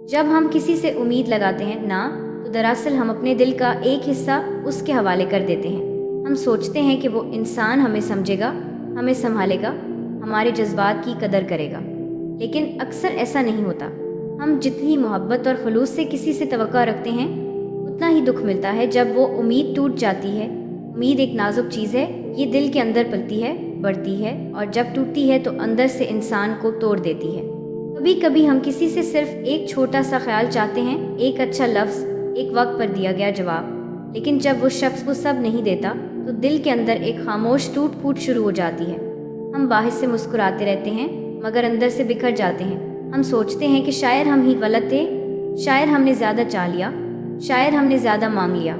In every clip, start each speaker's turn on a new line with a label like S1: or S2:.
S1: जब हम किसी से उम्मीद लगाते हैं ना, तो दरअसल हम अपने दिल का एक हिस्सा उसके हवाले कर देते हैं। हम सोचते हैं कि वो इंसान हमें समझेगा, हमें संभालेगा, हमारे जज्बात की कदर करेगा। लेकिन अक्सर ऐसा नहीं होता। हम जितनी मोहब्बत और खुलूस से किसी से तवक्को रखते हैं, उतना ही दुख मिलता है जब वो उम्मीद टूट जाती है। उम्मीद एक नाजुक चीज़ है, ये दिल के अंदर पलती है, बढ़ती है और जब टूटती है तो अंदर से इंसान को तोड़ देती है। कभी कभी हम किसी से सिर्फ एक छोटा सा ख्याल चाहते हैं, एक अच्छा लफ्ज़, एक वक्त पर दिया गया जवाब, लेकिन जब वो शख्स वो सब नहीं देता तो दिल के अंदर एक खामोश टूट फूट शुरू हो जाती है। हम बाहर से मुस्कुराते रहते हैं मगर अंदर से बिखर जाते हैं। हम सोचते हैं कि शायद हम ही गलत थे, शायद हमने ज़्यादा चाह लिया, शायद हमने ज़्यादा मांग लिया।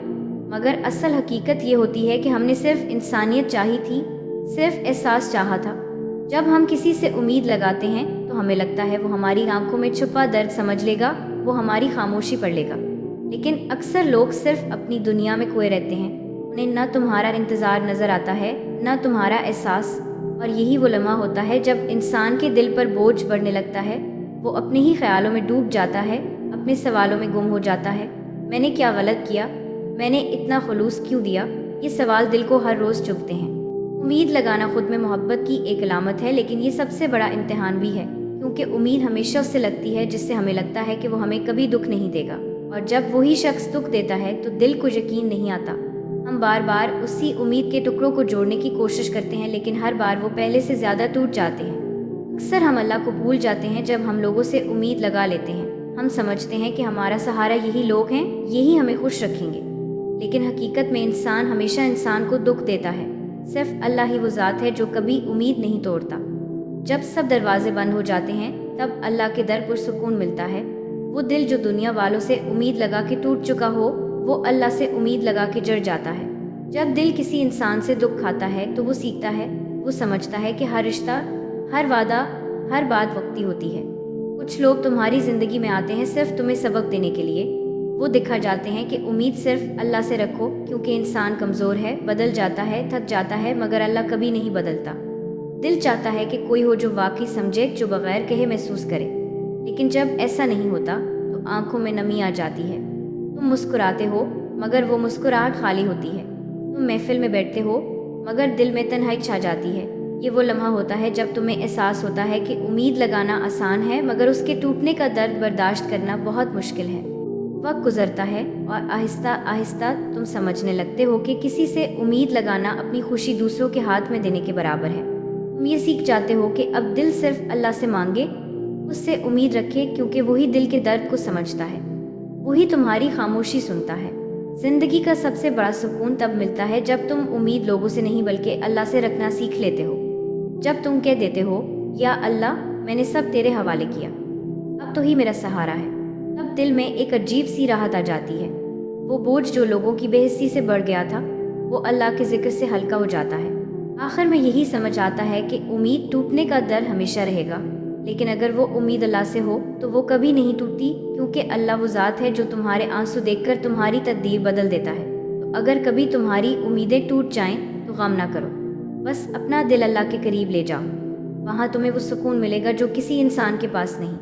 S1: मगर असल हकीकत ये होती है कि हमने सिर्फ इंसानियत चाही थी, सिर्फ एहसास चाहा था। जब हम किसी से उम्मीद लगाते हैं तो हमें लगता है वो हमारी आंखों में छुपा दर्द समझ लेगा, वो हमारी खामोशी पढ़ लेगा। लेकिन अक्सर लोग सिर्फ अपनी दुनिया में खोए रहते हैं। उन्हें न तुम्हारा इंतज़ार नज़र आता है, न तुम्हारा एहसास। और यही वो लम्हा होता है जब इंसान के दिल पर बोझ बढ़ने लगता है। वो अपने ही ख्यालों में डूब जाता है, अपने सवालों में गुम हो जाता है। मैंने क्या गलत किया? मैंने इतना खुलूस क्यों दिया? ये सवाल दिल को हर रोज़ चुभते हैं। उम्मीद लगाना खुद में मोहब्बत की एक अलामत है, लेकिन ये सबसे बड़ा इम्तिहान भी है, क्योंकि उम्मीद हमेशा उससे लगती है जिससे हमें लगता है कि वो हमें कभी दुख नहीं देगा। और जब वही शख्स दुख देता है तो दिल को यकीन नहीं आता। हम बार बार उसी उम्मीद के टुकड़ों को जोड़ने की कोशिश करते हैं, लेकिन हर बार वो पहले से ज़्यादा टूट जाते हैं। अक्सर हम अल्लाह को भूल जाते हैं जब हम लोगों से उम्मीद लगा लेते हैं। हम समझते हैं कि हमारा सहारा यही लोग हैं, यही हमें खुश रखेंगे। लेकिन हकीकत में इंसान हमेशा इंसान को दुख देता है। सिर्फ अल्लाह ही वो ज़ात है जो कभी उम्मीद नहीं तोड़ता। जब सब दरवाजे बंद हो जाते हैं तब अल्लाह के दर पर सुकून मिलता है। वो दिल जो दुनिया वालों से उम्मीद लगा के टूट चुका हो, वो अल्लाह से उम्मीद लगा के जड़ जाता है। जब दिल किसी इंसान से दुख खाता है तो वो सीखता है, वो समझता है कि हर रिश्ता, हर वादा, हर बात वक्ती होती है। कुछ लोग तुम्हारी ज़िंदगी में आते हैं सिर्फ तुम्हें सबक देने के लिए। वो दिखा जाते हैं कि उम्मीद सिर्फ अल्लाह से रखो, क्योंकि इंसान कमज़ोर है, बदल जाता है, थक जाता है, मगर अल्लाह कभी नहीं बदलता। दिल चाहता है कि कोई हो जो वाकई समझे, जो बगैर कहे महसूस करे। लेकिन जब ऐसा नहीं होता तो आंखों में नमी आ जाती है। तुम मुस्कुराते हो मगर वो मुस्कुराहट खाली होती है। तुम महफिल में बैठते हो मगर दिल में तन्हाई छा जाती है। ये वो लम्हा होता है जब तुम्हें एहसास होता है कि उम्मीद लगाना आसान है, मगर उसके टूटने का दर्द बर्दाश्त करना बहुत मुश्किल है। वक्त गुजरता है और आहिस्ता आहिस्ता तुम समझने लगते हो कि किसी से उम्मीद लगाना अपनी खुशी दूसरों के हाथ में देने के बराबर है। तुम ये सीख जाते हो कि अब दिल सिर्फ अल्लाह से मांगे, उससे उम्मीद रखे, क्योंकि वही दिल के दर्द को समझता है, वही तुम्हारी खामोशी सुनता है। जिंदगी का सबसे बड़ा सुकून तब मिलता है जब तुम उम्मीद लोगों से नहीं बल्कि अल्लाह से रखना सीख लेते हो। जब तुम कह देते हो, या अल्लाह, मैंने सब तेरे हवाले किया, अब तो ही मेरा सहारा है, तब दिल में एक अजीब सी राहत आ जाती है। वो बोझ जो लोगों की बेहिस्सी से बढ़ गया था, वो अल्लाह के जिक्र से हल्का हो जाता है। आखिर में यही समझ आता है कि उम्मीद टूटने का डर हमेशा रहेगा, लेकिन अगर वो उम्मीद अल्लाह से हो तो वो कभी नहीं टूटती, क्योंकि अल्लाह वो ज़ात है जो तुम्हारे आंसू देखकर तुम्हारी तकदीर बदल देता है। तो अगर कभी तुम्हारी उम्मीदें टूट जाएं तो गम ना करो, बस अपना दिल अल्लाह के करीब ले जाओ। वहाँ तुम्हें वो सुकून मिलेगा जो किसी इंसान के पास नहीं।